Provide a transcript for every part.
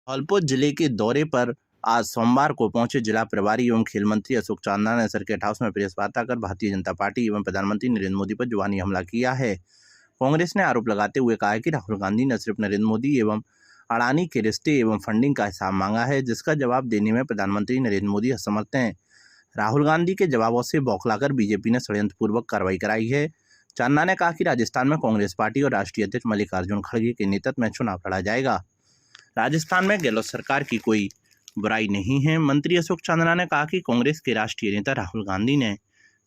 धौलपुर जिले के दौरे पर आज सोमवार को पहुंचे जिला प्रभारी एवं खेल मंत्री अशोक चांदना ने सर्किट हाउस में प्रेस वार्ता कर भारतीय जनता पार्टी एवं प्रधानमंत्री नरेंद्र मोदी पर जुबानी हमला किया है। कांग्रेस ने आरोप लगाते हुए कहा है कि राहुल गांधी ने सिर्फ नरेंद्र मोदी एवं अडानी के रिश्ते एवं फंडिंग का हिसाब मांगा है, जिसका जवाब देने में प्रधानमंत्री नरेंद्र मोदी असमर्थ हैं। राहुल गांधी के जवाबों से बौखलाकर बीजेपी ने षड्यंत्रपूर्वक कार्रवाई कराई है। चांदना ने कहा कि राजस्थान में कांग्रेस पार्टी और राष्ट्रीय अध्यक्ष मल्लिकार्जुन खड़गे के नेतृत्व में चुनाव लड़ा जाएगा। राजस्थान में गहलोत सरकार की कोई बुराई नहीं है। मंत्री अशोक चांदना ने कहा कि कांग्रेस के राष्ट्रीय नेता राहुल गांधी ने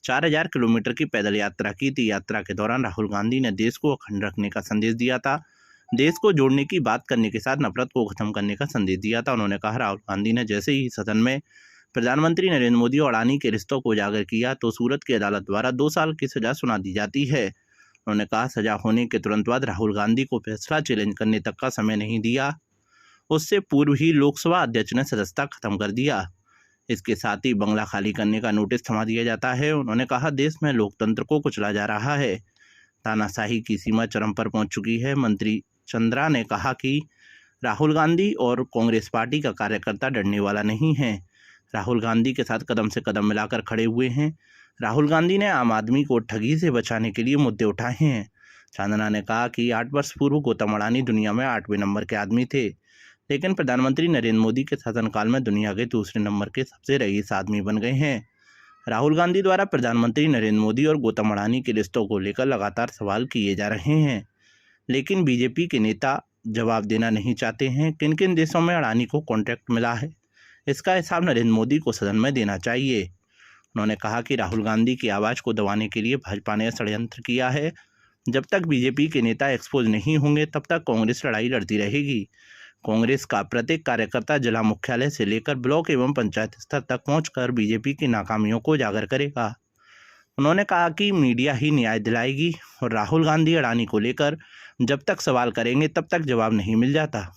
4000 किलोमीटर की पैदल यात्रा की थी। यात्रा के दौरान राहुल गांधी ने देश को अखंड रखने का संदेश दिया था, देश को जोड़ने की बात करने के साथ नफरत को खत्म करने का संदेश दिया था। उन्होंने कहा, राहुल गांधी ने जैसे ही सदन में प्रधानमंत्री नरेंद्र मोदी और अडानी के रिश्तों को उजागर किया तो सूरत की अदालत द्वारा 2 साल की सजा सुना दी जाती है। उन्होंने कहा, सजा होने के तुरंत बाद राहुल गांधी को फैसला चैलेंज करने तक का समय नहीं दिया, उससे पूर्व ही लोकसभा अध्यक्ष ने सदस्यता खत्म कर दिया। इसके साथ ही बंगला खाली करने का नोटिस थमा दिया जाता है। उन्होंने कहा, देश में लोकतंत्र को कुचला जा रहा है, तानाशाही की सीमा चरम पर पहुंच चुकी है। मंत्री चंद्रा ने कहा कि राहुल गांधी और कांग्रेस पार्टी का कार्यकर्ता डरने वाला नहीं है। राहुल गांधी के साथ कदम से कदम मिलाकर खड़े हुए हैं। राहुल गांधी ने आम आदमी को ठगी से बचाने के लिए मुद्दे उठाए हैं। चांदना ने कहा कि 8 वर्ष पूर्व गौतम अडानी दुनिया में 8वें नंबर के आदमी थे, लेकिन प्रधानमंत्री नरेंद्र मोदी के शासनकाल में दुनिया के दूसरे नंबर के सबसे रईस आदमी बन गए हैं। राहुल गांधी द्वारा प्रधानमंत्री नरेंद्र मोदी और गौतम अडानी के रिश्तों को लेकर लगातार सवाल किए जा रहे हैं, लेकिन बीजेपी के नेता जवाब देना नहीं चाहते हैं। किन किन देशों में अडानी को कॉन्ट्रैक्ट मिला है, इसका हिसाब नरेंद्र मोदी को सदन में देना चाहिए। उन्होंने कहा कि राहुल गांधी की आवाज़ को दबाने के लिए भाजपा ने षड्यंत्र किया है। जब तक बीजेपी के नेता एक्सपोज नहीं होंगे तब तक कांग्रेस लड़ाई लड़ती रहेगी। कांग्रेस का प्रत्येक कार्यकर्ता जिला मुख्यालय से लेकर ब्लॉक एवं पंचायत स्तर तक पहुंचकर बीजेपी की नाकामियों को उजागर करेगा। उन्होंने कहा कि मीडिया ही न्याय दिलाएगी और राहुल गांधी अडानी को लेकर जब तक सवाल करेंगे तब तक जवाब नहीं मिल जाता।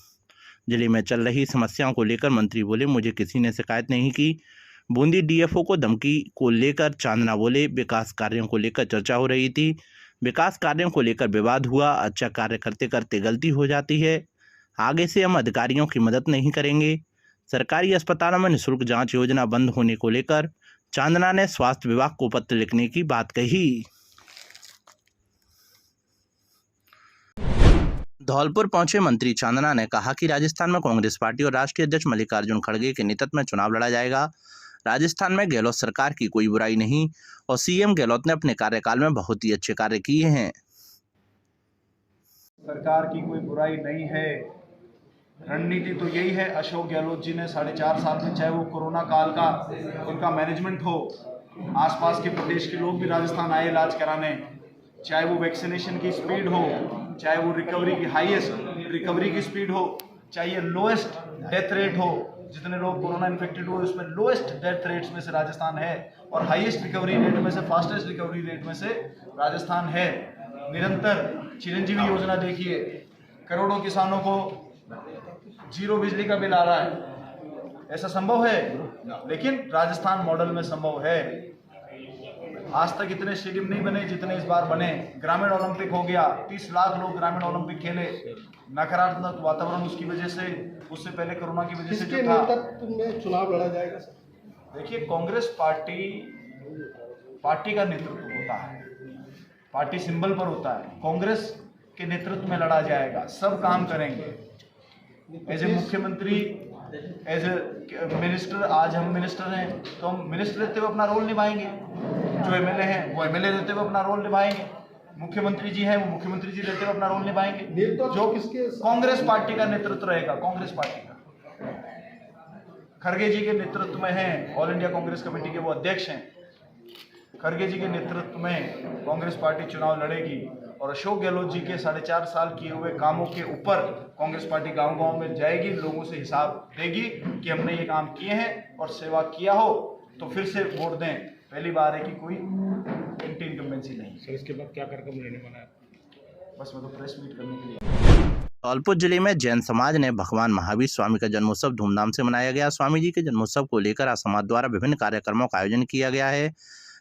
जिले में चल रही समस्याओं को लेकर मंत्री बोले, मुझे किसी ने शिकायत नहीं की। बूंदी डीएफओ को धमकी को लेकर चांदना बोले, विकास कार्यों को लेकर चर्चा हो रही थी, विकास कार्यों को लेकर विवाद हुआ। अच्छा कार्य करते करते गलती हो जाती है, आगे से हम अधिकारियों की मदद नहीं करेंगे। सरकारी अस्पतालों में निःशुल्क जांच योजना बंद होने को लेकर चांदना ने स्वास्थ्य विभाग को पत्र लिखने की बात कही। धौलपुर पहुंचे मंत्री चांदना ने कहा कि राजस्थान में कांग्रेस पार्टी और राष्ट्रीय अध्यक्ष मल्लिकार्जुन खड़गे के नेतृत्व में चुनाव लड़ा जाएगा। राजस्थान में गहलोत सरकार की कोई बुराई नहीं और सीएम गहलोत ने अपने कार्यकाल में बहुत ही अच्छे कार्य किए हैं। सरकार की कोई बुराई नहीं है, रणनीति तो यही है। अशोक गहलोत जी ने 4.5 साल में, चाहे वो कोरोना काल का उनका मैनेजमेंट हो, आसपास के प्रदेश के लोग भी राजस्थान आए इलाज कराने, चाहे वो वैक्सीनेशन की स्पीड हो, चाहे वो रिकवरी की हाईएस्ट रिकवरी की स्पीड हो, चाहे लोएस्ट डेथ रेट हो, जितने लोग कोरोना इन्फेक्टेड हुए उसमें लोएस्ट डेथ रेट्स में से राजस्थान है और हाईएस्ट रिकवरी रेट में से, फास्टेस्ट रिकवरी रेट में से राजस्थान है। निरंतर चिरंजीवी योजना देखिए, करोड़ों किसानों को 0 बिजली का बिल आ रहा है। ऐसा संभव है, लेकिन राजस्थान मॉडल में संभव है। आज तक इतने स्टेडियम नहीं बने जितने इस बार बने। ग्रामीण ओलंपिक हो गया, 30 लाख लोग ग्रामीण ओलंपिक खेले। नकारात्मक वातावरण उसकी वजह से, उससे पहले कोरोना की वजह से जो था। में चुनाव लड़ा जाएगा सर? देखिए, कांग्रेस पार्टी का नेतृत्व होता है, पार्टी सिंबल पर होता है। कांग्रेस के नेतृत्व में लड़ा जाएगा, सब काम करेंगे। एज ए मुख्यमंत्री, एज ए मिनिस्टर, आज हम मिनिस्टर हैं तो हम मिनिस्टर रहते हुए अपना रोल निभाएंगे, जो एमएलए हैं वो एमएलए रहते हुए अपना रोल निभाएंगे, मुख्यमंत्री जी हैं वो मुख्यमंत्री जी रहते हुए अपना रोल निभाएंगे। जो किसके कांग्रेस पार्टी का नेतृत्व रहेगा, कांग्रेस पार्टी का, खड़गे जी के नेतृत्व में है, ऑल इंडिया कांग्रेस कमेटी के वो अध्यक्ष हैं। खड़गे जी के नेतृत्व में कांग्रेस पार्टी चुनाव लड़ेगी और अशोक गहलोत जी के 4.5 साल किए हुए कामों के ऊपर कांग्रेस पार्टी गांव-गांव में जाएगी, लोगों से हिसाब देगी कि हमने ये काम किए हैं और सेवा किया हो तो फिर से वोट दें। पहली बार है कि कोई एंटी इनकम्बेंसी नहीं। सर, इसके बाद क्या कार्यक्रम लेने वाला है? बस मैं तो प्रेस मीट करने के लिए। धौलपुर जिले में जैन समाज ने भगवान महावीर स्वामी का जन्मोत्सव धूमधाम से मनाया गया। स्वामी जी के जन्मोत्सव को लेकर आज समाज द्वारा विभिन्न कार्यक्रमों का आयोजन किया गया है,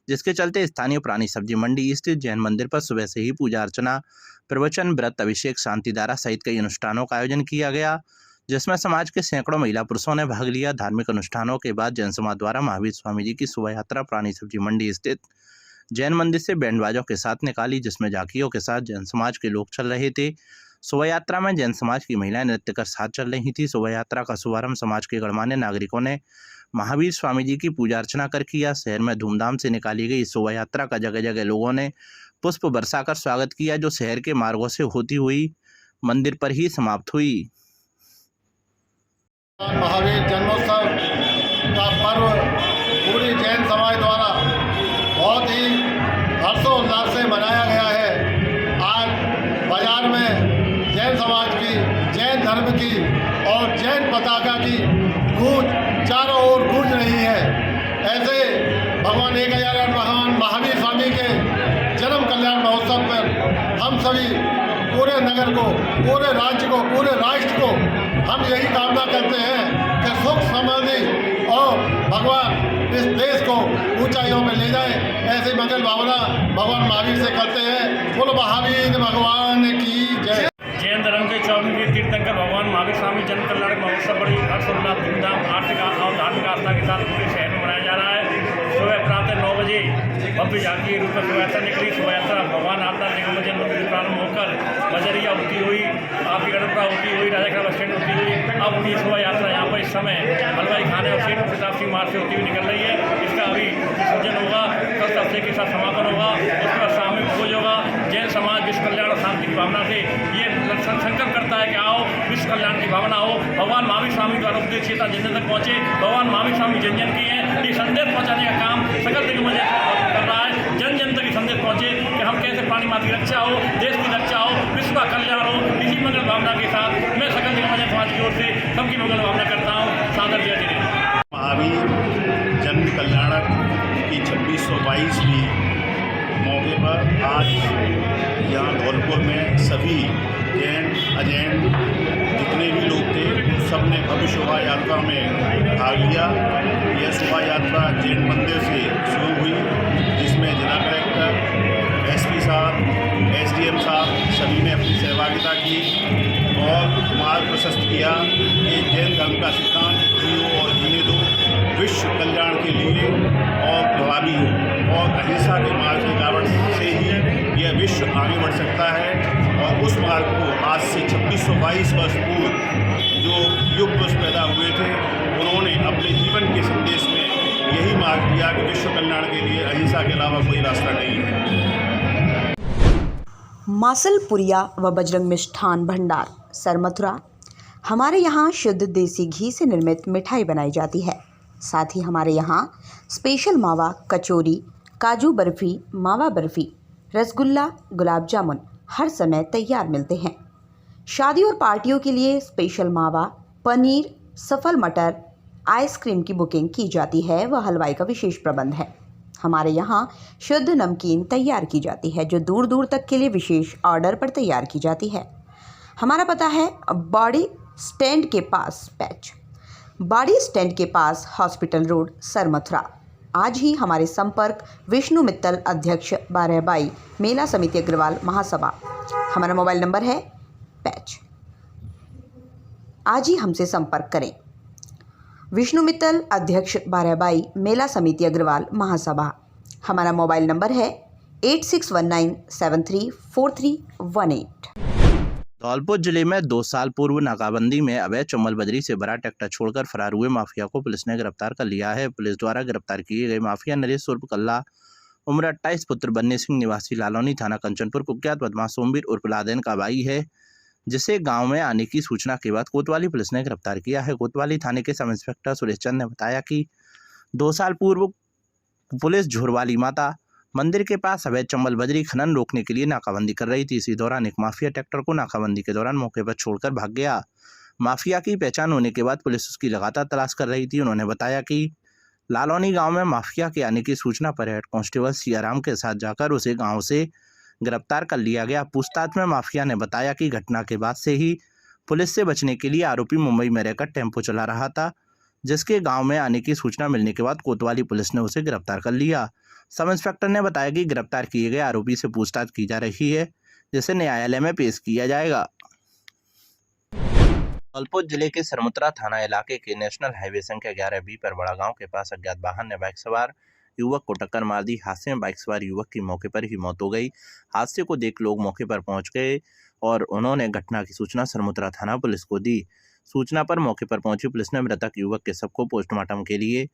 जिसके चलते स्थानीय पुरानी सब्जी मंडी स्थित जैन मंदिर पर सुबह से ही पूजा अर्चना, प्रवचन, व्रत, अभिषेक, शांतिधारा सहित कई अनुष्ठानों का आयोजन किया गया। जिसमें समाज के सैकड़ों महिला पुरुषों ने भाग लिया। धार्मिक अनुष्ठानों के बाद जैन समाज द्वारा महावीर स्वामी जी की शोभा यात्रा पुरानी सब्जी मंडी स्थित जैन मंदिर से बैंड बाजों के साथ निकाली, जिसमें झांकियों के साथ जैन समाज के लोग चल रहे थे। शोभा यात्रा में जैन समाज की महिलाएं नृत्य कर साथ चल रही थी। शोभा यात्रा का शुभारंभ समाज के गणमान्य नागरिकों ने महावीर स्वामी जी की पूजा अर्चना कर किया। शहर में धूमधाम से निकाली गई शोभा यात्रा का जगह जगह लोगों ने पुष्प बरसाकर स्वागत किया, जो शहर के मार्गों से होती हुई मंदिर पर ही समाप्त हुई। महावीर जन्मोत्सव का पर्व पूरी जैन समाज द्वारा बहुत ही हर्षोल्लास से मनाया गया है। आज बाजार में जैन समाज की, जैन धर्म की और जैन पताका की गूंज चारों ओर गूंज रही है। ऐसे भगवान 1008 भगवान महावीर स्वामी के जन्म कल्याण महोत्सव पर हम सभी पूरे नगर को, पूरे राज्य को, पूरे राष्ट्र को हम यही कामना करते हैं कि सुख समृद्धि और भगवान इस देश को ऊंचाइयों में ले जाए। ऐसी मंगल भावना भगवान महावीर से करते हैं। बोलो महावीर भगवान की जय। जैन धर्म के 24वें तीर्थंकर भगवान महावीर स्वामी जन कल्याण महोत्सव बड़ी हर्षोल्लास धूमधाम आर्थिक और धार्मिक आस्था के साथ पूरे शहर में मनाया जा रहा है। सुबह प्रातः 9 बजे भव्य झांकी रूप में शोभा यात्रा निकली। शोभा यात्रा भगवान आपदा निगम जैन मंदिर से प्रारंभ होकर बजरिया होती हुई, आपकी गढ़पुरा होती हुई, राजा बस स्टैंड होती हुई अब उनकी शोभा यात्रा यहाँ पर इस समय हलवाई खाने और सेठ प्रताप सिंह मार्ग से होती हुई निकल रही है। इसका अभी विसर्जन होगा, कल तफ्ते के साथ समापन होगा। उसके बाद सामूहिक भोज होगा। जैन समाज विश्व कल्याण और शांति की भावना से ये संकल्प करता है कि आओ विश्व कल्याण की भावना हो। भगवान महावीर स्वामी द्वारा उपदेश चेतना जन जन तक पहुँचे। भगवान महावीर स्वामी जन जन की है, ये संदेश पहुँचाने का काम सकल दिग्गज कर रहा है। जन जन तक ये संदेश पहुँचे कि हम कैसे प्राणी मात्र की रक्षा हो, देश की रक्षा हो, विश्व का कल्याण हो। इसी मंगल भावना के साथ मैं सकल दिग्गज समाज की ओर से सबकी मंगल भावना करता हूँ। सादर जय श्री राम। महावीर जन्म कल्याणक की 2622वीं मौके पर आज यहाँ धौलपुर में सभी जैन अजैन जितने भी लोग थे उन सब ने भव्य शोभा यात्रा में भाग लिया। यह शोभा यात्रा जैन मंदिर से शुरू हुई, जिसमें जिला कलेक्टर, एसपी साहब, एसडीएम साहब सभी ने अपनी सहभागिता की और मार्ग प्रशस्त किया कि जैन धर्म का सिद्धांत जियो और जीने दो, विश्व कल्याण के लिए और प्रभावी हो और अहिंसा के मार्ग की गिरावट से ही यह विश्व आगे बढ़ सकता है। और उस मार्ग को आज से 2622 वर्ष पूर्व जो युग पुरुष पैदा हुए थे, उन्होंने अपने जीवन के संदेश में यही मार्ग दिया कि विश्व कल्याण के लिए अहिंसा के अलावा कोई रास्ता नहीं है। मासलपुरिया व बजरंग मिष्ठान भंडार, सरमथुरा। हमारे यहाँ शुद्ध देसी घी से निर्मित मिठाई बनाई जाती है। साथ ही हमारे यहाँ स्पेशल मावा कचौरी, काजू बर्फ़ी, मावा बर्फ़ी, रसगुल्ला, गुलाब जामुन हर समय तैयार मिलते हैं। शादी और पार्टियों के लिए स्पेशल मावा, पनीर, सफल मटर, आइसक्रीम की बुकिंग की जाती है व हलवाई का विशेष प्रबंध है। हमारे यहाँ शुद्ध नमकीन तैयार की जाती है, जो दूर दूर तक के लिए विशेष ऑर्डर पर तैयार की जाती है। हमारा पता है बाड़ी स्टैंड के पास पैच, बाड़ी स्टैंड के पास हॉस्पिटल रोड, सरमथुरा। आज ही हमारे संपर्क विष्णु मित्तल, अध्यक्ष 12/22 मेला समिति अग्रवाल महासभा। हमारा मोबाइल नंबर है पैच। आज ही हमसे संपर्क करें। विष्णु मित्तल, अध्यक्ष 12/22 मेला समिति अग्रवाल महासभा। हमारा मोबाइल नंबर है 8619734318। धौलपुर जिले में 2 साल पूर्व नाकाबंदी में अवैध चम्बल बजरी से भरा ट्रैक्टर छोड़कर फरार हुए माफिया को पुलिस ने गिरफ्तार कर लिया है। पुलिस द्वारा गिरफ्तार किए गए माफिया नरेश उर्फ कल्ला, उम्र 28, पुत्र बन्ने सिंह, निवासी लालौनी, थाना कंचनपुर, कुख्यात बदमाश सोमवीर उर्फ लादेन का भाई है, जिसे गांव में आने की सूचना के बाद कोतवाली पुलिस ने गिरफ्तार किया है। कोतवाली थाने के सब इंस्पेक्टर सुरेश चंद ने बताया कि 2 साल पूर्व पुलिस झोरवाली माता मंदिर के पास अवैध चम्बल बजरी खनन रोकने के लिए नाकाबंदी कर रही थी। इसी दौरान एक माफिया ट्रैक्टर को नाकाबंदी के दौरान मौके पर छोड़कर भाग गया। माफिया की पहचान होने के बाद पुलिस उसकी लगातार तलाश कर रही थी। उन्होंने बताया कि लालौनी गांव में माफिया के आने की सूचना पर हेड कांस्टेबल सियाराम के साथ जाकर उसे गांव से गिरफ्तार कर लिया गया। पूछताछ में माफिया ने बताया कि घटना के बाद से ही पुलिस से बचने के लिए आरोपी मुंबई में रहकर टेम्पो चला रहा था, जिसके गांव में आने की सूचना मिलने के बाद कोतवाली पुलिस ने उसे गिरफ्तार कर लिया। सब इंस्पेक्टर ने बताया कि गिरफ्तार किए गए आरोपी से पूछताछ की जा रही है, जिसे न्यायालय में पेश किया जाएगा। धौलपुर जिले के सरमुत्रा थाना इलाके के नेशनल हाईवे संख्या 11B पर बड़ा गांव के पास अज्ञात वाहन ने बाइक सवार युवक को टक्कर मार दी। हादसे में बाइक सवार युवक की मौके पर ही मौत हो गई। हादसे को देख लोग मौके पर पहुंच गए और उन्होंने घटना की सूचना सरमुत्रा थाना पुलिस को दी। सूचना पर मौके पर पहुंची पुलिस ने मृतक युवक के शव को पोस्टमार्टम के लिए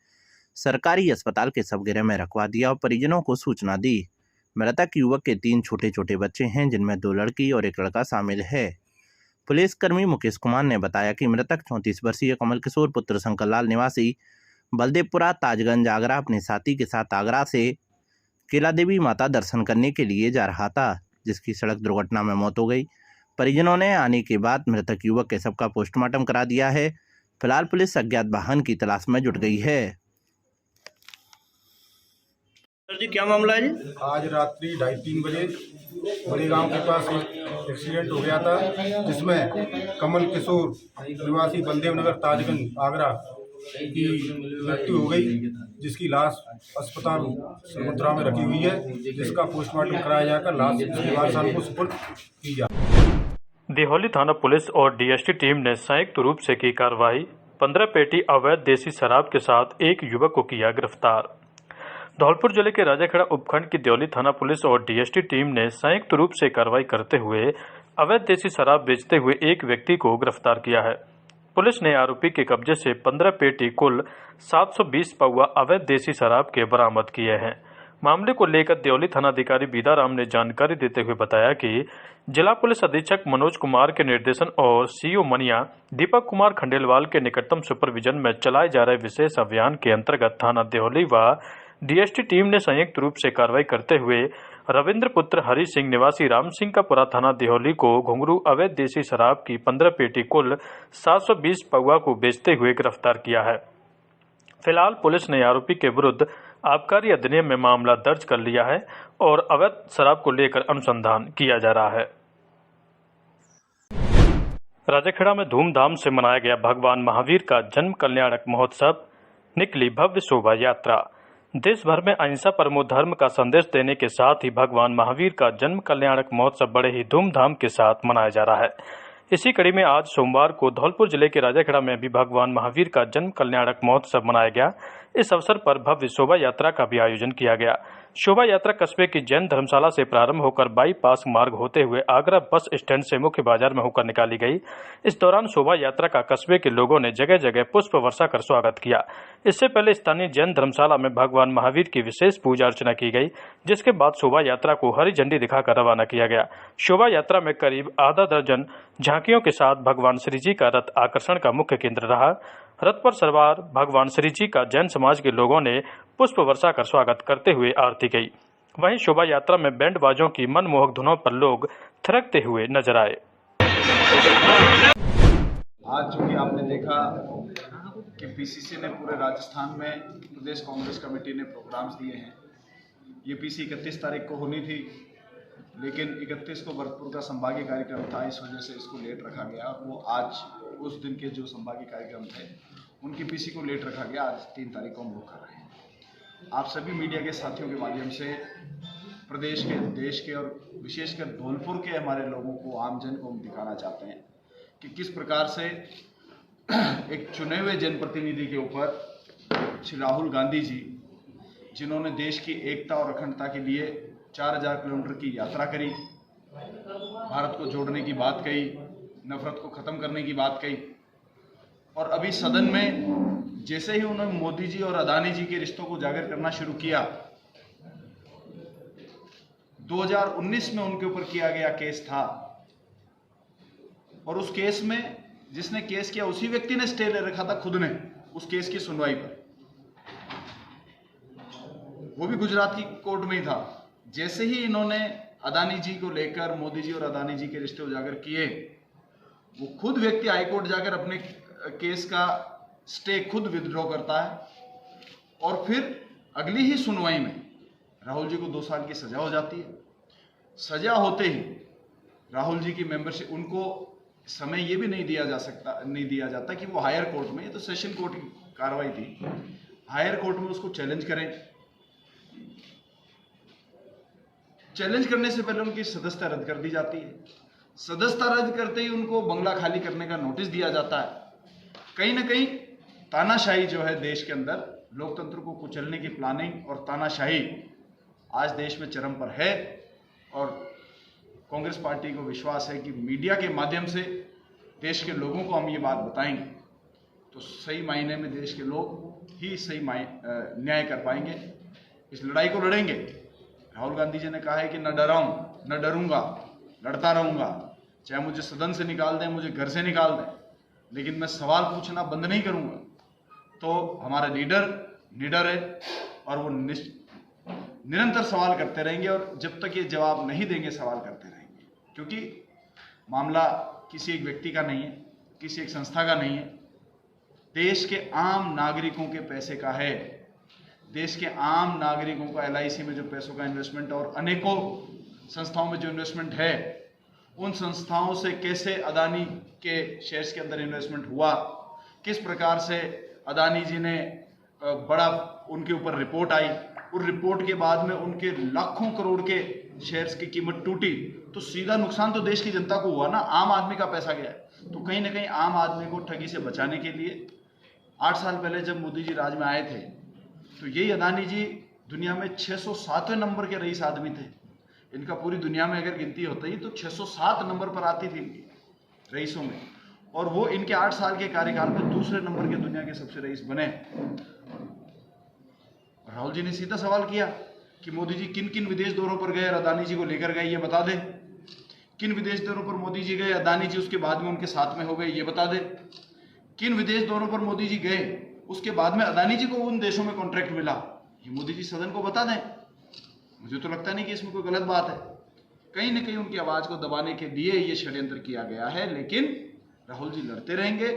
सरकारी अस्पताल के शवगृह में रखवा दिया और परिजनों को सूचना दी। मृतक युवक के 3 छोटे छोटे बच्चे हैं, जिनमें 2 लड़की और 1 लड़का शामिल है। पुलिसकर्मी मुकेश कुमार ने बताया कि मृतक 34 वर्षीय कमल किशोर पुत्र शंकर लाल निवासी बलदेवपुरा ताजगंज आगरा अपने साथी के साथ आगरा से केला देवी माता दर्शन करने के लिए जा रहा था, जिसकी सड़क दुर्घटना में मौत हो गई। परिजनों ने आने के बाद मृतक युवक के शव का पोस्टमार्टम करा दिया है। फिलहाल पुलिस अज्ञात वाहन की तलाश में जुट गई है। सर जी क्या मामला है जी? आज रात्रि 2:30-3 बजे बड़े गांव के पास एक एक्सीडेंट हो गया था, जिसमें कमल किशोर निवासी बलदेव नगर ताजगंज आगरा की मृत्यु हो गई, जिसकी लाश अस्पताल सरमुत्रा में रखी हुई है, जिसका पोस्टमार्टम कराया जाकर लाश उसके वारिसान को सुपुर्द की जाए। दिहोली थाना पुलिस और डीएसटी टीम ने संयुक्त रूप से की कार्रवाई। 15 पेटी अवैध देसी शराब के साथ एक युवक को किया गिरफ्तार। धौलपुर जिले के राजाखेड़ा उपखंड की दिहोली थाना पुलिस और डीएसटी टीम ने संयुक्त रूप से कार्रवाई करते हुए अवैध देसी शराब बेचते हुए एक व्यक्ति को गिरफ्तार किया है। पुलिस ने आरोपी के कब्जे से 15 पेटी कुल 720 पौवा अवैध देसी शराब के बरामद किए हैं। मामले को लेकर दिहोली थानाधिकारी बीदाराम ने जानकारी देते हुए बताया कि जिला पुलिस अधीक्षक मनोज कुमार के निर्देशन और सीओ मनिया दीपक कुमार खंडेलवाल के निकटतम सुपरविजन में चलाए जा रहे विशेष अभियान के अंतर्गत थाना दिहोली व डीएसटी टीम ने संयुक्त रूप से कार्रवाई करते हुए रविंद्र पुत्र हरि सिंह निवासी राम सिंह का पुरा थाना दिहोली को घुंघरू अवैध देसी शराब की 15 पेटी कुल 720 पौवा को बेचते हुए गिरफ्तार किया है। फिलहाल पुलिस ने आरोपी के विरुद्ध आबकारी अधिनियम में मामला दर्ज कर लिया है और अवैध शराब को लेकर अनुसंधान किया जा रहा है। राजाखेड़ा में धूमधाम से मनाया गया भगवान महावीर का जन्म कल्याणक महोत्सव। निकली भव्य शोभा यात्रा। देश भर में अहिंसा परमो धर्म का संदेश देने के साथ ही भगवान महावीर का जन्म कल्याणक महोत्सव बड़े ही धूमधाम के साथ मनाया जा रहा है। इसी कड़ी में आज सोमवार को धौलपुर जिले के राजाखेड़ा में भी भगवान महावीर का जन्म कल्याणक महोत्सव मनाया गया। इस अवसर पर भव्य शोभा यात्रा का भी आयोजन किया गया। शोभा यात्रा कस्बे की जैन धर्मशाला से प्रारंभ होकर बाईपास मार्ग होते हुए आगरा बस स्टैंड से मुख्य बाजार में होकर निकाली गई। इस दौरान शोभा यात्रा का कस्बे के लोगों ने जगह जगह पुष्प वर्षा कर स्वागत किया। इससे पहले स्थानीय जैन धर्मशाला में भगवान महावीर की विशेष पूजा अर्चना की गई, जिसके बाद शोभा यात्रा को हरी झंडी दिखाकर रवाना किया गया। शोभा यात्रा में करीब आधा दर्जन झांकियों के साथ भगवान श्री जी का रथ आकर्षण का मुख्य केंद्र रहा। रथ पर सवार भगवान श्री जी का जैन समाज के लोगों ने पुष्प वर्षा कर स्वागत करते हुए आरती की। वहीं शोभा यात्रा में बैंड बाजों की मनमोहक धुनों पर लोग थिरकते हुए नजर आए। आज चूँकि आपने देखा कि पीसीसी ने पूरे राजस्थान में प्रदेश कांग्रेस कमेटी ने प्रोग्राम्स दिए हैं। ये पीसी 31 तारीख को होनी थी, लेकिन 31 को भरतपुर का संभागीय कार्यक्रम था, इस वजह से इसको लेट रखा गया। वो आज उस दिन के जो संभागीय कार्यक्रम थे उनकी पीसी को लेट रखा गया। आज 3 तारीख को हम लोग कर रहे हैं। आप सभी मीडिया के साथियों के माध्यम से प्रदेश के, देश के और विशेषकर धौलपुर के हमारे लोगों को, आमजन को हम दिखाना चाहते हैं कि किस प्रकार से एक चुने हुए जनप्रतिनिधि के ऊपर श्री राहुल गांधी जी, जिन्होंने देश की एकता और अखंडता के लिए 4000 किलोमीटर की यात्रा करी, भारत को जोड़ने की बात कही, नफरत को ख़त्म करने की बात कही, और अभी सदन में जैसे ही उन्होंने मोदी जी और अदानी जी के रिश्तों को उजागर करना शुरू किया, 2019 में उनके ऊपर किया गया केस था और उस केस में जिसने केस किया उसी व्यक्ति ने स्टे ले रखा था खुद ने उस केस की सुनवाई पर, वो भी गुजरात की कोर्ट में ही था। जैसे ही इन्होंने अदानी जी को लेकर, मोदी जी और अदानी जी के रिश्ते उजागर किए, वो खुद व्यक्ति हाईकोर्ट जाकर अपने केस का स्टे खुद विथड्रॉ करता है और फिर अगली ही सुनवाई में राहुल जी को 2 साल की सजा हो जाती है। सजा होते ही राहुल जी की मेंबरशिप, उनको समय ये भी नहीं दिया जाता कि वो हायर कोर्ट में, ये तो सेशन कोर्ट की कार्रवाई थी, हायर कोर्ट में उसको चैलेंज करें। चैलेंज करने से पहले उनकी सदस्यता रद्द कर दी जाती है। सदस्यता रद्द करते ही उनको बंगला खाली करने का नोटिस दिया जाता है। कहीं ना कहीं तानाशाही जो है देश के अंदर, लोकतंत्र को कुचलने की प्लानिंग और तानाशाही आज देश में चरम पर है। और कांग्रेस पार्टी को विश्वास है कि मीडिया के माध्यम से देश के लोगों को हम ये बात बताएंगे तो सही मायने में देश के लोग ही सही न्याय कर पाएंगे। इस लड़ाई को लड़ेंगे। राहुल गांधी जी ने कहा है कि न डराऊं न डरूंगा, लड़ता रहूंगा, चाहे मुझे सदन से निकाल दें, मुझे घर से निकाल दें, लेकिन मैं सवाल पूछना बंद नहीं करूंगा। तो हमारा लीडर निडर है और वो निरंतर सवाल करते रहेंगे और जब तक ये जवाब नहीं देंगे सवाल करते रहेंगे, क्योंकि मामला किसी एक व्यक्ति का नहीं है, किसी एक संस्था का नहीं है, देश के आम नागरिकों के पैसे का है। देश के आम नागरिकों का LIC में जो पैसों का इन्वेस्टमेंट और अनेकों संस्थाओं में जो इन्वेस्टमेंट है, उन संस्थाओं से कैसे अदानी के शेयर्स के अंदर इन्वेस्टमेंट हुआ, किस प्रकार से अदानी जी ने बड़ा उनके ऊपर रिपोर्ट आई, उस रिपोर्ट के बाद में उनके लाखों करोड़ के शेयर्स की कीमत टूटी, तो सीधा नुकसान तो देश की जनता को हुआ ना, आम आदमी का पैसा गया है। तो कहीं ना कहीं आम आदमी को ठगी से बचाने के लिए 8 साल पहले जब मोदी जी राज में आए थे तो यही अदानी जी दुनिया में 607वें नंबर के रईस आदमी थे। इनका पूरी दुनिया में अगर गिनती होती तो 607 नंबर पर आती थी इनकी रईसों में, और वो इनके 8 साल के कार्यकाल में दूसरे नंबर के दुनिया के सबसे रईस बने। राहुल जी ने सीधा सवाल किया कि मोदी जी किन किन विदेश दौरों पर गए और अदानी जी को लेकर गए, ये बता दे। किन विदेश दौरों पर मोदी जी गए, अदानी जी उसके बाद में उनके साथ में हो गए, ये बता दे। किन विदेश दौरों पर मोदी जी गए, उसके बाद में अदानी जी को उन देशों में कॉन्ट्रैक्ट मिला, ये मोदी जी सदन को बता दें। मुझे तो लगता नहीं कि इसमें कोई गलत बात है। कहीं ना कहीं उनकी आवाज को दबाने के लिए ये षड्यंत्र किया गया है, लेकिन राहुल जी लड़ते रहेंगे।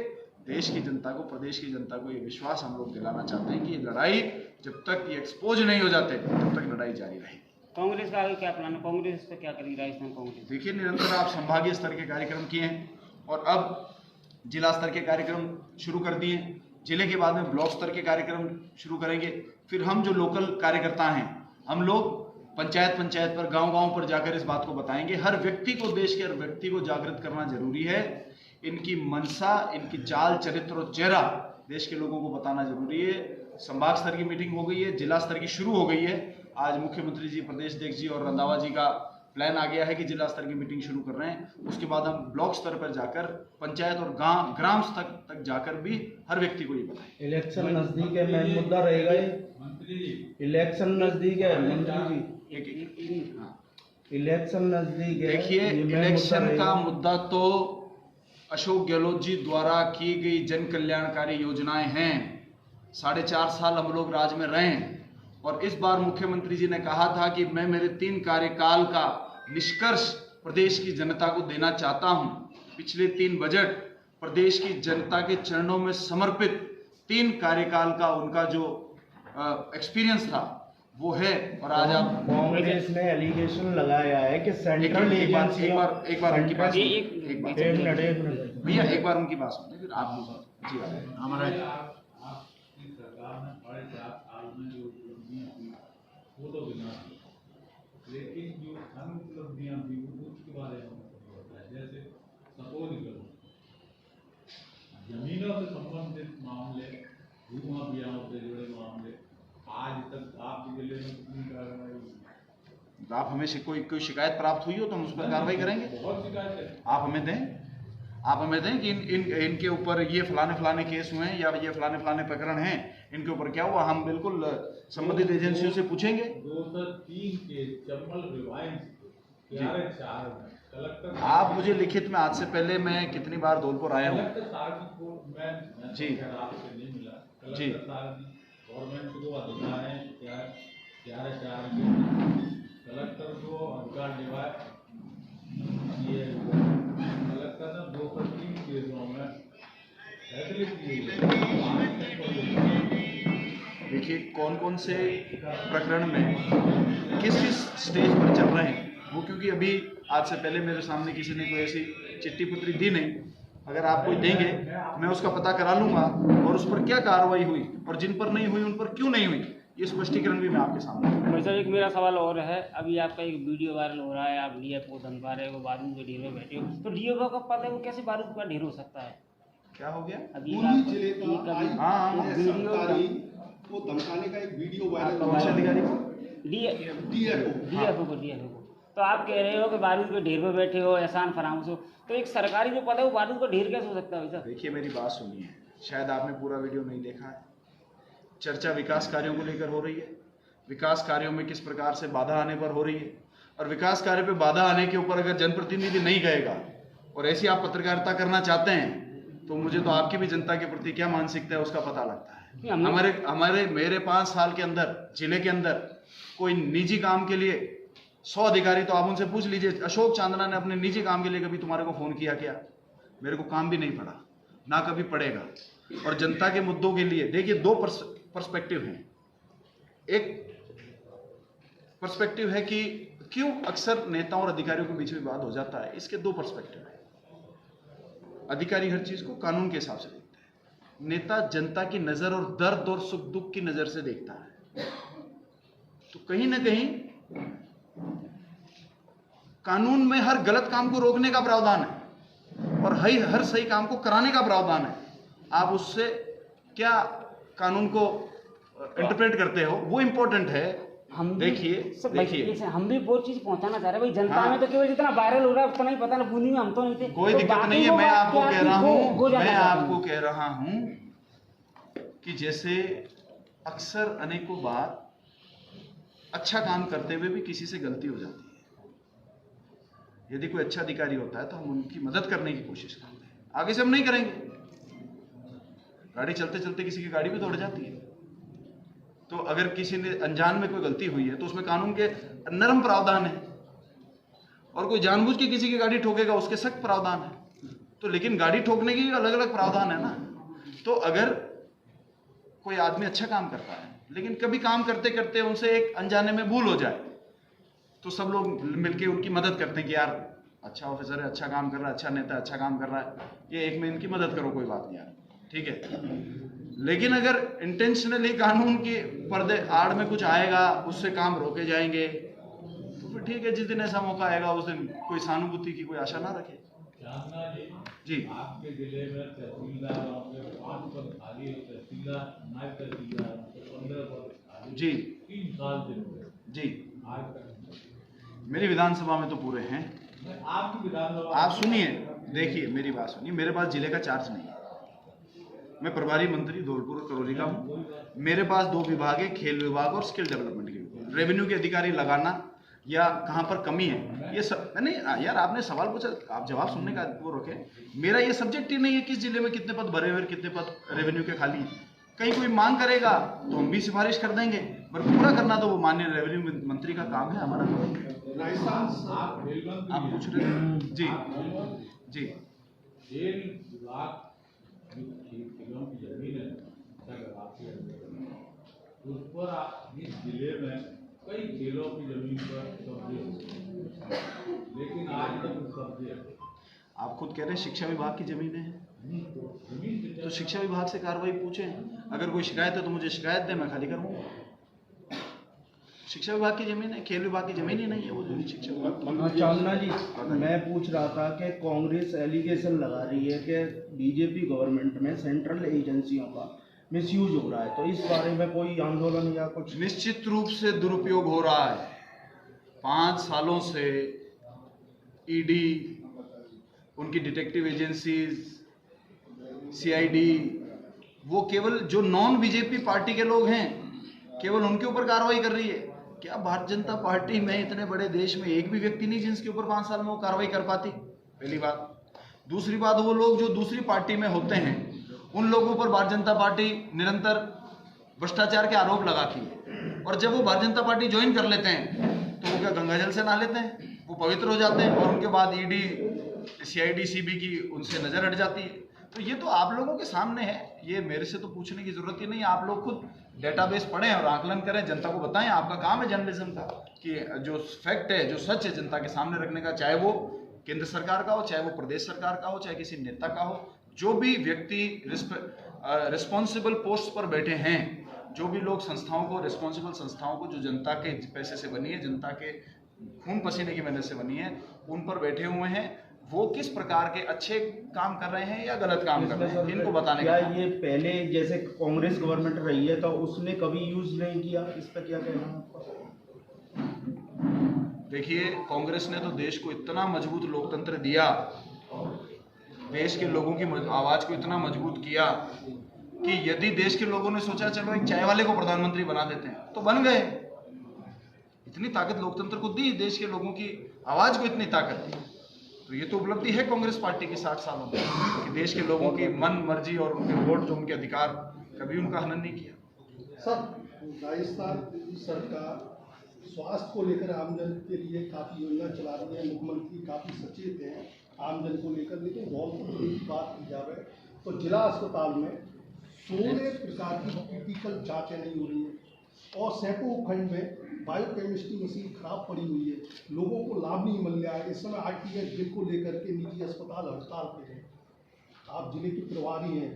देश की जनता को, प्रदेश की जनता को ये विश्वास हम लोग दिलाना चाहते हैं कि ये लड़ाई जब तक ये एक्सपोज नहीं हो जाते तब तक लड़ाई जारी रहेगी। कांग्रेस का आगे क्या प्लान है? कांग्रेस पे क्या करेगी राजस्थान कांग्रेस? देखिए, निरंतर आप संभागीय स्तर के कार्यक्रम किए हैं और अब जिला स्तर के कार्यक्रम शुरू कर दिए। जिले के बाद में ब्लॉक स्तर के कार्यक्रम शुरू करेंगे। फिर हम जो लोकल कार्यकर्ता हैं, हम लोग पंचायत पर, गांव पर जाकर इस बात को बताएंगे। हर व्यक्ति को, देश के हर व्यक्ति को जागृत करना जरूरी है। इनकी मंशा, इनकी चाल, चरित्र और चेहरा देश के लोगों को बताना जरूरी है। संभाग स्तर की मीटिंग हो गई है, जिला स्तर की शुरू हो गई है। आज मुख्यमंत्री जी, प्रदेश अध्यक्ष जी और रंधावा जी का प्लान आ गया है कि जिला स्तर की मीटिंग शुरू कर रहे हैं। उसके बाद हम ब्लॉक स्तर पर जाकर, पंचायत और ग्राम स्तर तक जाकर भी हर व्यक्ति को ये बताएं। इलेक्शन नजदीक है, मेन मुद्दा रहेगा ये। इलेक्शन नजदीक है मंत्री जी, इलेक्शन नजदीक है। देखिए, इलेक्शन का मुद्दा तो अशोक गहलोत जी द्वारा की गई जन कल्याणकारी योजनाएं हैं। 4.5 साल हम लोग राज में रहे और इस बार मुख्यमंत्री जी ने कहा था कि मैं मेरे 3 कार्यकाल का निष्कर्ष प्रदेश की जनता को देना चाहता हूं। पिछले 3 बजट प्रदेश की जनता के चरणों में समर्पित 3 कार्यकाल का उनका जो एक्सपीरियंस था वो है। और आज आप, कांग्रेस ने एलिगेशन लगाया है कि सेंट्रल एक बार उनकी बात भैया, एक बार उनकी बात सुनिए, फिर आप जी हमारा लेकिन जो धन उपलब्धियां भी उसके बारे में, जैसे सपोज करो जमीनों से संबंधित मामले, भू माफियाओं से जुड़े मामले, आज तक आपके जिले में कितनी कार्रवाई हुई? आप हमें कोई शिकायत प्राप्त हुई हो तो हम उस पर कार्रवाई करेंगे। बहुत शिकायत है। आप हमें दें कि इनके ऊपर ये फलाने केस हुए हैं या ये फलाने प्रकरण हैं, इनके ऊपर क्या हुआ, हम बिल्कुल संबंधित एजेंसियों से पूछेंगे। 203 के चंबल रिवाइंस 11/4 में कलेक्टर, आप मुझे लिखित में, आज से पहले मैं कितनी बार धौलपुर आया हूँ जी आपसे नहीं मिला। जी, गवर्नमेंट को अधिकार है 11/4 के कलेक्टर को अधिकार दिवाए। ये कलेक्टर ने 203 केसों में फैसले किए। देखिए, कौन से प्रकरण में किस स्टेज पर चल रहे हैं वो, क्योंकि अभी आज से पहले मेरे सामने किसी ने कोई ऐसी चिट्ठी पुत्री दी नहीं। अगर आप कोई देंगे मैं उसका पता करा लूंगा और उस पर क्या कार्रवाई हुई और जिन पर नहीं हुई उन पर क्यों नहीं हुई, ये स्पष्टीकरण भी मैं आपके सामने भाई साहब एक मेरा सवाल और है, अभी आपका एक वीडियो वायरल हो रहा है, आप डीएफओ धनपा रहे हो, बारूद के ढेर में बैठे हो, तो डीएफओ का पता है वो कैसे बारूद का ढेर हो सकता है? क्या हो गया? अभी वीडियो वो धमकाने का एक वीडियो कौन से अधिकारी को? डीएफओ को तो आप कह रहे हो कि बारूद के ढेर पे बैठे हो, एहसान फरामोश हो, तो एक सरकारी जो पद है वो बारूद का ढेर कैसे हो सकता है भाई साहब? देखिए मेरी बात सुनिए, शायद आपने पूरा वीडियो नहीं देखा है। चर्चा विकास कार्यों को लेकर हो रही है, विकास कार्यों में किस प्रकार से बाधा आने पर हो रही है, और विकास कार्य पे बाधा आने के ऊपर अगर जनप्रतिनिधि नहीं गएगा और ऐसी आप पत्रकारिता करना चाहते हैं तो मुझे तो आपकी भी जनता के प्रति क्या मानसिकता है उसका पता लगता है। मेरे 5 साल के अंदर जिले के अंदर कोई निजी काम के लिए 100 अधिकारी, तो आप उनसे पूछ लीजिए अशोक चांदना ने अपने निजी काम के लिए कभी तुम्हारे को फोन किया क्या? मेरे को काम भी नहीं पड़ा, ना कभी पड़ेगा। और जनता के मुद्दों के लिए देखिए 2 पर्सपेक्टिव हैं। एक पर्सपेक्टिव है कि क्यों अक्सर नेताओं और अधिकारियों के बीच में विवाद हो जाता है, इसके 2 पर्सपेक्टिव है। अधिकारी हर चीज को कानून के हिसाब से देखता है, नेता जनता की नजर और दर्द और सुख दुख की नजर से देखता है। तो कहीं ना कहीं कानून में हर गलत काम को रोकने का प्रावधान है और हर सही काम को कराने का प्रावधान है। आप उससे क्या कानून को इंटरप्रेट करते हो वो इंपॉर्टेंट है। हम देखिए हम भी बहुत चीज पहुंचाना चाह रहे हैं भाई, जनता में तो केवल जितना वायरल हो रहा है उतना ही पता ना, बूंदी में हम तो नहीं थे। कोई दिक्कत नहीं है, मैं आपको कह रहा हूं कि जैसे अक्सर अनेकों बार अच्छा काम करते हुए भी किसी से गलती हो जाती है। यदि कोई अच्छा अधिकारी होता है तो हम उनकी मदद करने की कोशिश करते हैं, आगे से हम नहीं करेंगे। गाड़ी चलते चलते किसी की गाड़ी भी दौड़ जाती है, तो अगर किसी ने अनजान में कोई गलती हुई है तो उसमें कानून के नरम प्रावधान है, और कोई जानबूझ के किसी की गाड़ी ठोकेगा उसके सख्त प्रावधान है। तो लेकिन गाड़ी ठोकने की अलग अलग प्रावधान है ना। तो अगर कोई आदमी अच्छा काम करता है लेकिन कभी काम करते करते उनसे एक अनजाने में भूल हो जाए तो सब लोग मिलके उनकी मदद करते हैं कि यार अच्छा ऑफिसर है, अच्छा काम कर रहा है, अच्छा नेता अच्छा काम कर रहा है, ये एक में इनकी मदद करो, कोई बात नहीं यार, ठीक है। लेकिन अगर इंटेंशनली कानून के पर्दे आड़ में कुछ आएगा, उससे काम रोके जाएंगे, तो फिर ठीक है, जिस दिन ऐसा मौका आएगा उस दिन कोई सहानुभूति की कोई आशा ना रखे। जी आपके जिले में तहसीलदार 5 पद खाली है, तहसीलदार नायब तहसीलदार 15 पद खाली जी 3 साल से जी आज तक मेरी विधानसभा में तो पूरे हैं। आपकी विधानसभा आप सुनिए, देखिए मेरी बात सुनिए, मेरे पास जिले का चार्ज नहीं है, मैं प्रभारी मंत्री धौलपुर और करौली का हूँ। मेरे पास 2 विभाग है, खेल विभाग और स्किल डेवलपमेंट के विभाग। रेवेन्यू के अधिकारी लगाना या कहाँ पर कमी है ये सब नहीं यार, आपने सवाल पूछा, आप जवाब सुनने का वो रखें। मेरा ये सब्जेक्ट ही नहीं है किस जिले में कितने पद भरे हुए, कितने पद रेवेन्यू के खाली। कहीं कोई मांग करेगा तो हम भी सिफारिश कर देंगे, पर पूरा करना तो वो माननीय रेवेन्यू मंत्री का काम है, हमारा काम है। आप पूछ रहे हैं जी जी खेल विभाग खेलों की जमीन है उस पर इस जिले में कई खेलों की जमीन पर कब्जे, लेकिन आज तक कब्जे। आप खुद कह रहे हैं शिक्षा विभाग की जमीन है, तो शिक्षा विभाग से कार्रवाई पूछें। अगर कोई शिकायत है तो मुझे शिकायत दें, मैं खाली करूँगा। शिक्षा विभाग की जमीन है, खेल विभाग की जमीन ही नहीं है वो जमीन शिक्षा विभाग। चांदना जी, मैं पूछ रहा था कि कांग्रेस एलिगेशन लगा रही है कि बीजेपी गवर्नमेंट में सेंट्रल एजेंसियों का मिसयूज हो रहा है, तो इस बारे में कोई आंदोलन या कुछ? निश्चित रूप से दुरुपयोग हो रहा है। 5 सालों से ईडी, उनकी डिटेक्टिव एजेंसीज, सीआईडी, वो केवल जो नॉन बीजेपी पार्टी के लोग हैं केवल उनके ऊपर कार्रवाई कर रही है। क्या भारतीय जनता पार्टी में इतने बड़े देश में एक भी व्यक्ति नहीं जिसके ऊपर 5 साल में वो कार्रवाई कर पाती? पहली बात। दूसरी बात, वो लोग जो दूसरी पार्टी में होते हैं उन लोगों पर भारतीय जनता पार्टी निरंतर भ्रष्टाचार के आरोप लगाती है, और जब वो भारतीय जनता पार्टी ज्वाइन कर लेते हैं तो वो क्या गंगाजल से नहा लेते हैं, वो पवित्र हो जाते हैं, और उनके बाद ईडी, सीआईडी, सीबी की उनसे नजर हट जाती है। तो ये तो आप लोगों के सामने है, ये मेरे से तो पूछने की जरूरत ही नहीं। आप लोग खुद डेटाबेस पढ़ें और आकलन करें, जनता को बताएं। आपका काम है जर्नलिज्म का कि जो फैक्ट है, जो सच है, जनता के सामने रखने का, चाहे वो केंद्र सरकार का हो, चाहे वो प्रदेश सरकार का हो, चाहे किसी नेता का हो। जो भी व्यक्ति रिस्पॉन्सिबल पोस्ट पर बैठे हैं जो भी लोग संस्थाओं को, रिस्पॉन्सिबल संस्थाओं को, जो जनता के पैसे से बनी है, जनता के खून पसीने की मेहनत से बनी है, उन पर बैठे हुए हैं, वो किस प्रकार के अच्छे काम कर रहे हैं या गलत काम कर रहे हैं, इनको बताने क्या का। ये पहले जैसे कांग्रेस गवर्नमेंट रही है तो उसने कभी यूज नहीं किया, इस पर क्या कहना है आपका? देखिए, कांग्रेस ने तो देश को इतना मजबूत लोकतंत्र दिया, देश के लोगों की आवाज को इतना मजबूत किया कि यदि देश के लोगों ने सोचा चलो एक चाय वाले को प्रधानमंत्री बना देते हैं तो बन गए। इतनी ताकत लोकतंत्र को दी, देश के लोगों की आवाज को इतनी ताकत दी। तो ये तो उपलब्धि है कांग्रेस पार्टी की 60 सालों में कि देश के लोगों की मन मर्जी और उनके वोट, जो उनके अधिकार, कभी उनका हनन नहीं किया। सर, राजस्थान सरकार स्वास्थ्य को लेकर आमजन के लिए काफ़ी योजना चला रही है, मुख्यमंत्री काफ़ी सचेत हैं आमजन को लेकर। लेकिन धौलपुर जिले की बात की जाए तो जिला अस्पताल में 16 प्रकार की क्रिटिकल जाँचें नहीं हो रही है और सैकड़ों खंड में बायोकेमिस्ट्री मशीन खराब पड़ी हुई है, लोगों को लाभ नहीं मिल रहा है। इस समय आरटीएस बिल को लेकर के निजी अस्पताल हड़ताल पे हैं, आप जिले के प्रभारी हैं।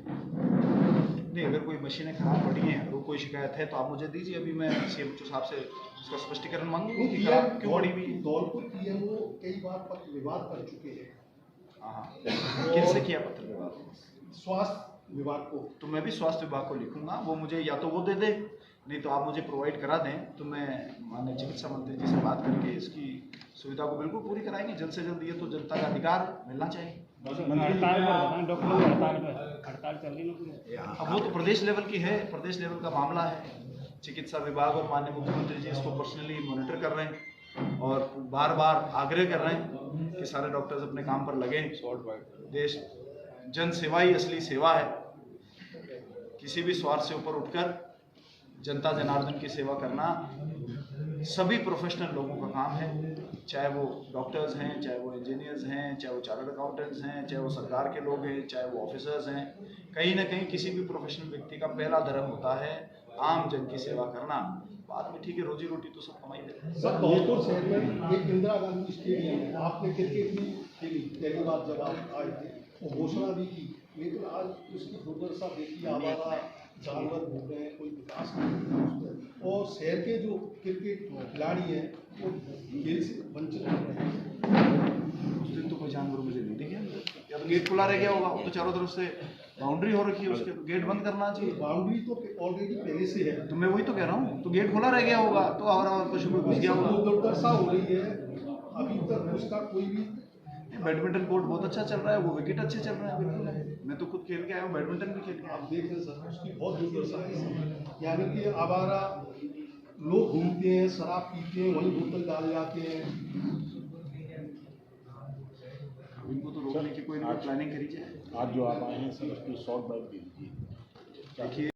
नहीं, अगर कोई मशीनें खराब पड़ी हैं, अगर कोई शिकायत है तो आप मुझे दीजिए, अभी मैं सीएमओ साहब से उसका स्पष्टीकरण मांगूंगा कि खराब क्यों पड़ी हुई। धौलपुर पीएमओ कई बार पत्र विवाद कर चुके हैं। हाँ, किससे किया पत्र विवाद? स्वास्थ्य विभाग को। तो मैं भी स्वास्थ्य विभाग को लिखूंगा, वो मुझे या तो वो दे दे, नहीं तो आप मुझे प्रोवाइड करा दें, तो मैं माननीय चिकित्सा मंत्री जी से बात करके इसकी सुविधा को बिल्कुल पूरी कराएंगे जल्द से जल्द। ये तो जनता का अधिकार मिलना चाहिए। हड़ताल चल रही है। अब वो तो प्रदेश लेवल की है, प्रदेश लेवल का मामला है। चिकित्सा विभाग और माननीय मुख्यमंत्री जी इसको पर्सनली मॉनिटर कर रहे हैं और बार बार आग्रह कर रहे हैं कि सारे डॉक्टर्स अपने काम पर लगे। देश जन सेवा ही असली सेवा है। किसी भी स्वार्थ से ऊपर उठकर जनता जनार्दन की सेवा करना सभी प्रोफेशनल लोगों का काम है, चाहे वो डॉक्टर्स हैं, चाहे वो इंजीनियर्स हैं, चाहे वो चार्टर्ड अकाउंटेंट्स हैं, चाहे वो सरकार के लोग हैं, चाहे वो ऑफिसर्स हैं। कहीं ना कहीं किसी भी प्रोफेशनल व्यक्ति का पहला धर्म होता है आम जन की सेवा करना। बाद में ठीक है, रोजी रोटी तो सब कमाई देते हैं। सर, धौलपुर शहर में एक इंदिरा गांधी स्टेडियम है, आपने क्रिकेट भी खेली पहली बार जब आप आए थे, वो घोषणा भी की, लेकिन आज उसकी दुर्दशा देखिए, आवारा जानवर हो गए, कोई विकास नहीं। और शहर के जो क्रिकेट खिलाड़ी हैं वो खेल से वंचित हो रहे हैं। उस दिन तो कोई जानवर मुझे नहीं दिखे, या तो गेट खुला रह गया होगा, तो चारों तरफ से बाउंड्री हो रखी है, उसके गेट बंद करना चाहिए। बाउंड्री तो ऑलरेडी पहले से है, तो मैं वही तो कह रहा हूँ, तो गेट खुला रह गया होगा तो और पशु में घुस गया होगा। दुर्दशा हो रही है, अभी तक उसका कोई भी। बैडमिंटन कोर्ट बहुत अच्छा चल रहा है, वो विकेट अच्छे चल रहे हैं, बिल्कुल है। मैं तो खुद खेल के आया हूँ, बैडमिंटन भी खेल के आया। आप देख रहे हैं सर, उसकी बहुत दुर्दशा है। यानी कि आवारा लोग घूमते हैं, शराब पीते हैं, वहीं बोतल डाल जाते हैं। इनको तो रोकने की कोई ना कोई प्लानिंग करी जाए। आज जो आप आए हैं सर, उसकी शॉर्ट बाइट दीजिए। देखिए,